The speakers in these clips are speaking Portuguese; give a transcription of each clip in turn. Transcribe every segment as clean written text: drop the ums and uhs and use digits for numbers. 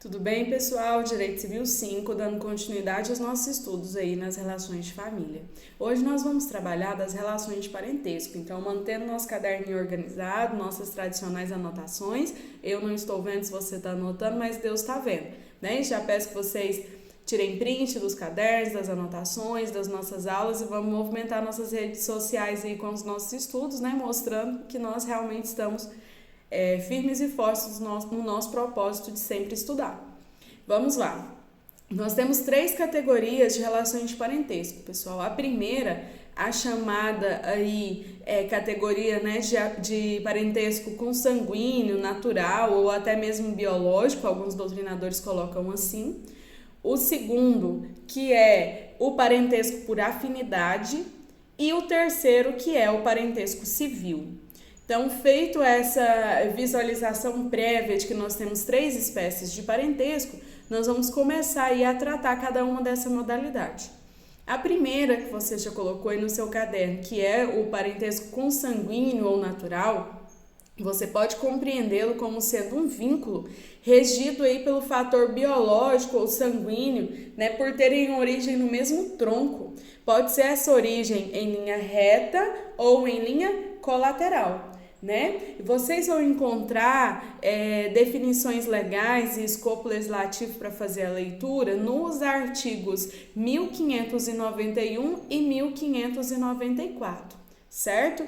Tudo bem, pessoal? Direito Civil 5, dando continuidade aos nossos estudos aí nas relações de família. Hoje nós vamos trabalhar das relações de parentesco, então mantendo nosso caderninho organizado, nossas tradicionais anotações. Eu não estou vendo se você está anotando, mas Deus está vendo, né? Já peço que vocês tirem print dos cadernos, das anotações, das nossas aulas e vamos movimentar nossas redes sociais aí com os nossos estudos, né? Mostrando que nós realmente estamos firmes e fortes no nosso propósito de sempre estudar. Vamos lá. Nós temos 3 categorias de relações de parentesco, pessoal. A primeira, a chamada aí categoria, né, de parentesco consanguíneo, natural ou até mesmo biológico, alguns doutrinadores colocam assim. O segundo, que é o parentesco por afinidade, e o terceiro, que é o parentesco civil. Então, feito essa visualização prévia de que nós temos 3 espécies de parentesco, nós vamos começar aí a tratar cada uma dessa modalidade. A primeira que você já colocou aí no seu caderno, que é o parentesco consanguíneo ou natural, você pode compreendê-lo como sendo um vínculo regido aí pelo fator biológico ou sanguíneo, né, por terem origem no mesmo tronco. Pode ser essa origem em linha reta ou em linha colateral, né? Vocês vão encontrar definições legais e escopo legislativo para fazer a leitura nos artigos 1591 e 1594, certo?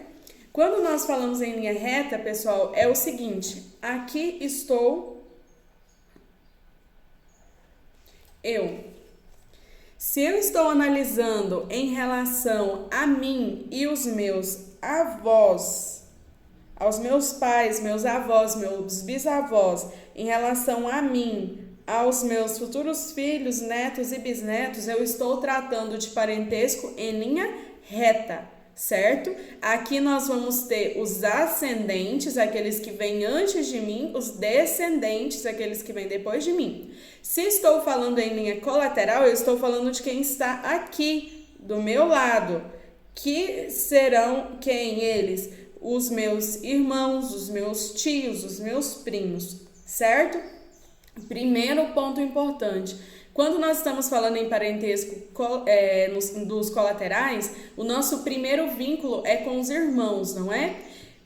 Quando nós falamos em linha reta, pessoal, é o seguinte: aqui estou eu. Se eu estou analisando em relação a mim e os meus avós, aos meus pais, meus avós, meus bisavós, em relação a mim, aos meus futuros filhos, netos e bisnetos, eu estou tratando de parentesco em linha reta, certo? Aqui nós vamos ter os ascendentes, aqueles que vêm antes de mim, os descendentes, aqueles que vêm depois de mim. Se estou falando em linha colateral, eu estou falando de quem está aqui, do meu lado, que serão quem? Eles? Os meus irmãos, os meus tios, os meus primos, certo? Primeiro ponto importante. Quando nós estamos falando em parentesco dos colaterais, o nosso primeiro vínculo é com os irmãos, não é?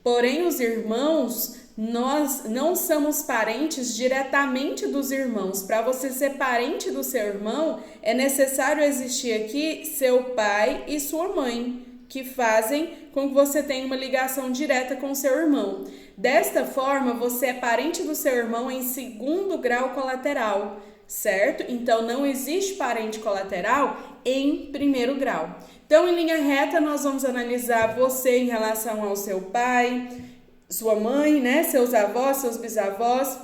Porém, os irmãos, nós não somos parentes diretamente dos irmãos. Para você ser parente do seu irmão, é necessário existir aqui seu pai e sua mãe, que fazem com que você tenha uma ligação direta com o seu irmão. Desta forma, você é parente do seu irmão em segundo grau colateral, certo? Então, não existe parente colateral em primeiro grau. Então, em linha reta, nós vamos analisar você em relação ao seu pai, sua mãe, né? Seus avós, seus bisavós,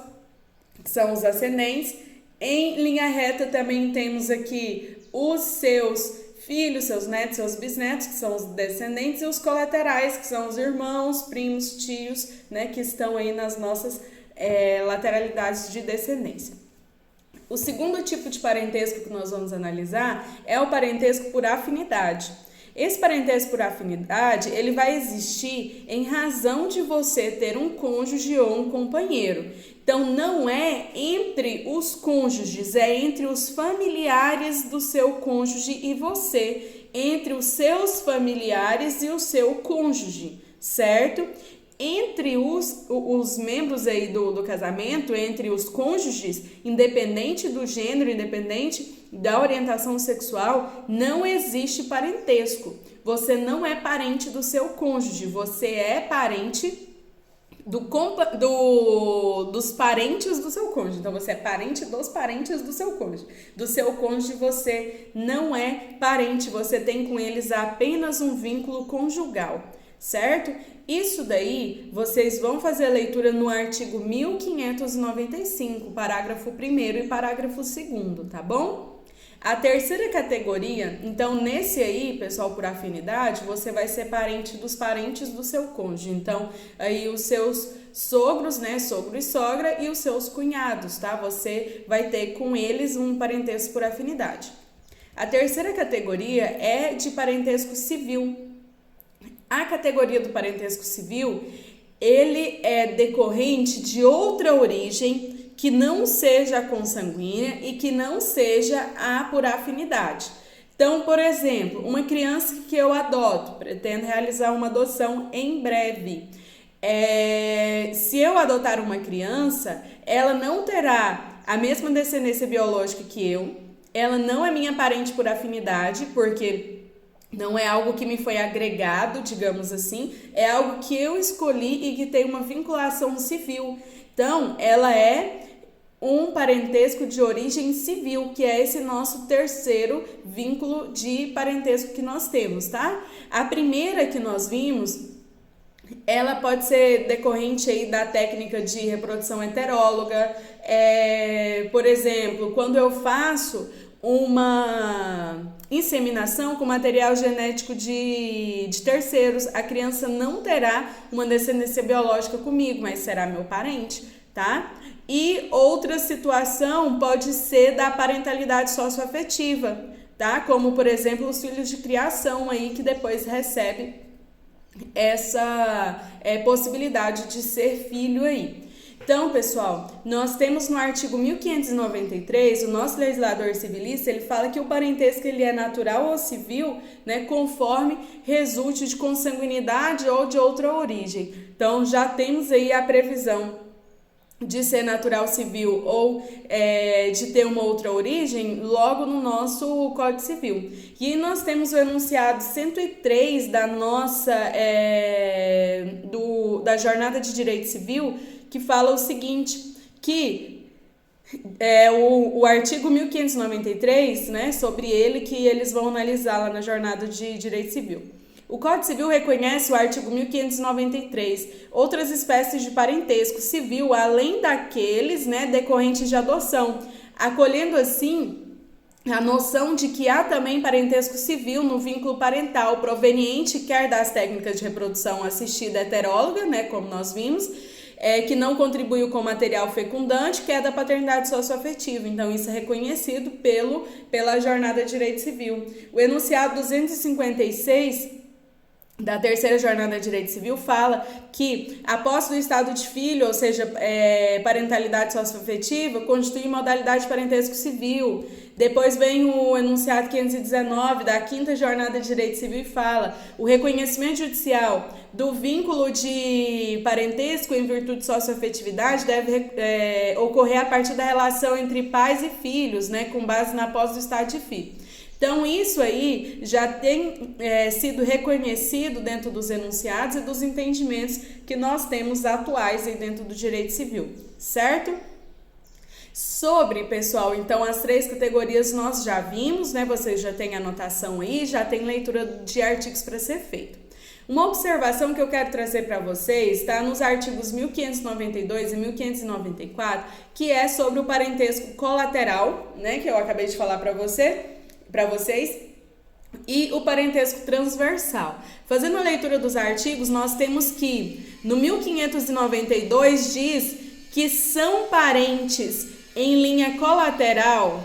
que são os ascendentes. Em linha reta, também temos aqui os seus filhos, seus netos, seus bisnetos, que são os descendentes, e os colaterais, que são os irmãos, primos, tios, né, que estão aí nas nossas lateralidades de descendência. O segundo tipo de parentesco que nós vamos analisar é o parentesco por afinidade. Esse parentesco por afinidade, ele vai existir em razão de você ter um cônjuge ou um companheiro. Então, não é entre os cônjuges, é entre os familiares do seu cônjuge e você, entre os seus familiares e o seu cônjuge, certo? Entre os membros aí do casamento, entre os cônjuges, independente do gênero, independente da orientação sexual, não existe parentesco. Você não é parente do seu cônjuge, você é parente dos parentes do seu cônjuge. Então, você é parente dos parentes do seu cônjuge. Do seu cônjuge, você não é parente, você tem com eles apenas um vínculo conjugal, certo? Isso daí, vocês vão fazer a leitura no artigo 1595, parágrafo 1º e parágrafo 2º, tá bom? A terceira categoria, então nesse aí, pessoal, por afinidade, você vai ser parente dos parentes do seu cônjuge. Então, aí os seus sogros, né, sogro e sogra, e os seus cunhados, tá? Você vai ter com eles um parentesco por afinidade. A terceira categoria é de parentesco civil. A categoria do parentesco civil, ele é decorrente de outra origem que não seja consanguínea e que não seja a por afinidade. Então, por exemplo, uma criança que eu adoto, pretendo realizar uma adoção em breve. Se eu adotar uma criança, ela não terá a mesma descendência biológica que eu, ela não é minha parente por afinidade, porque não é algo que me foi agregado, digamos assim, é algo que eu escolhi e que tem uma vinculação civil. Então, ela é um parentesco de origem civil, que é esse nosso terceiro vínculo de parentesco que nós temos, tá? A primeira que nós vimos, ela pode ser decorrente aí da técnica de reprodução heteróloga. Por exemplo, quando eu faço uma inseminação com material genético de terceiros, a criança não terá uma descendência biológica comigo, mas será meu parente, tá? E outra situação pode ser da parentalidade socioafetiva, tá? Como, por exemplo, os filhos de criação aí que depois recebem essa possibilidade de ser filho aí. Então, pessoal, nós temos no artigo 1593, o nosso legislador civilista, ele fala que o parentesco ele é natural ou civil, né, conforme resulte de consanguinidade ou de outra origem. Então, já temos aí a previsão de ser natural civil ou de ter uma outra origem logo no nosso Código Civil. E nós temos o enunciado 103 da nossa da Jornada de Direito Civil, que fala o seguinte, que o artigo 1593, né, sobre ele que eles vão analisar lá na Jornada de Direito Civil. O Código Civil reconhece o artigo 1593 outras espécies de parentesco civil, além daqueles, né, decorrentes de adoção, acolhendo assim a noção de que há também parentesco civil no vínculo parental proveniente quer das técnicas de reprodução assistida heteróloga, né, como nós vimos, que não contribuiu com material fecundante, que é da paternidade socioafetiva. Então, isso é reconhecido pela Jornada de Direito Civil. O enunciado 256 da terceira Jornada de Direito Civil fala que a posse do estado de filho, ou seja, parentalidade socioafetiva, constitui modalidade de parentesco civil. Depois vem o enunciado 519 da quinta Jornada de Direito Civil e fala: o reconhecimento judicial do vínculo de parentesco em virtude de socioafetividade deve ocorrer a partir da relação entre pais e filhos, né, com base na posse do estado de filho. Então, isso aí já tem sido reconhecido dentro dos enunciados e dos entendimentos que nós temos atuais aí dentro do direito civil, certo? Sobre, pessoal, então as três categorias nós já vimos, né? Vocês já têm anotação aí, já tem leitura de artigos para ser feito. Uma observação que eu quero trazer para vocês está nos artigos 1592 e 1594, que é sobre o parentesco colateral, né? Que eu acabei de falar para vocês, e o parentesco transversal. Fazendo a leitura dos artigos, nós temos que no 1592 diz que são parentes em linha colateral.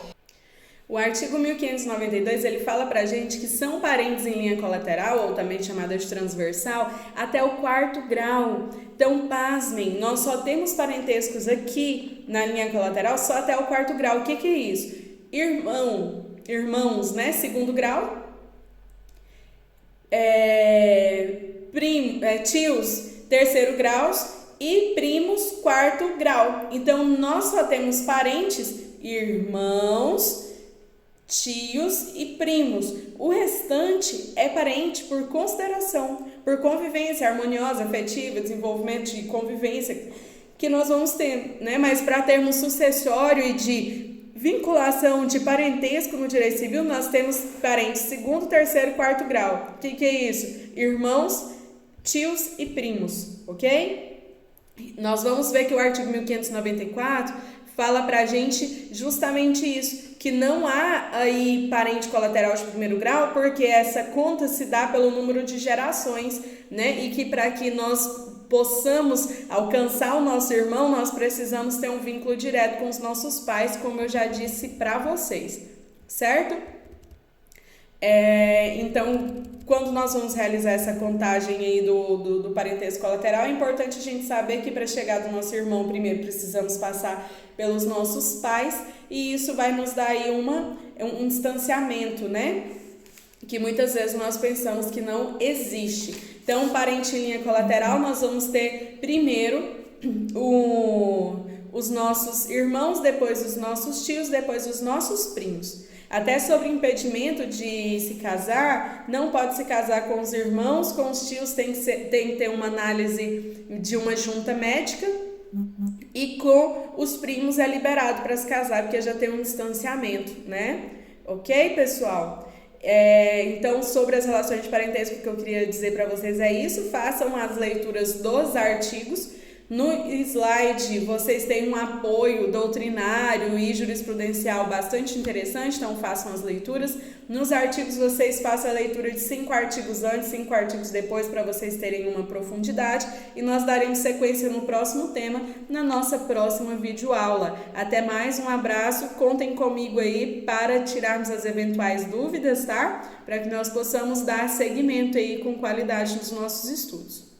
O artigo 1592 ele fala pra gente que são parentes em linha colateral, ou também chamada de transversal, até o 4º grau. Então, pasmem, nós só temos parentescos aqui na linha colateral só até o 4º grau. O que é isso? Irmãos, né? 2º grau, tios, 3º grau e primos, 4º grau. Então, nós só temos parentes, irmãos, tios e primos. O restante é parente por consideração, por convivência harmoniosa, afetiva, desenvolvimento de convivência que nós vamos ter, né? Mas para termos sucessório e de vinculação de parentesco no direito civil, nós temos parentes 2º, 3º e 4º grau. O que é isso? Irmãos, tios e primos, ok? Nós vamos ver que o artigo 1594 fala pra gente justamente isso, que não há aí parente colateral de 1º grau, porque essa conta se dá pelo número de gerações, né? E que para que nós possamos alcançar o nosso irmão, nós precisamos ter um vínculo direto com os nossos pais, como eu já disse para vocês, certo? Então, quando nós vamos realizar essa contagem aí do parentesco colateral, é importante a gente saber que para chegar do nosso irmão, primeiro precisamos passar pelos nossos pais, e isso vai nos dar aí um distanciamento, né? Que muitas vezes nós pensamos que não existe. Então, parente em linha colateral, nós vamos ter primeiro os nossos irmãos, depois os nossos tios, depois os nossos primos. Até sobre impedimento de se casar, não pode se casar com os irmãos, com os tios tem que ter uma análise de uma junta médica, e com os primos é liberado para se casar, porque já tem um distanciamento, né? Ok, pessoal? Então, sobre as relações de parentesco, o que eu queria dizer para vocês é isso. Façam as leituras dos artigos. No slide, vocês têm um apoio doutrinário e jurisprudencial bastante interessante, então façam as leituras. Nos artigos, vocês façam a leitura de 5 artigos antes, 5 artigos depois, para vocês terem uma profundidade. E nós daremos sequência no próximo tema, na nossa próxima videoaula. Até mais, um abraço, contem comigo aí para tirarmos as eventuais dúvidas, tá? Para que nós possamos dar seguimento aí com qualidade nos nossos estudos.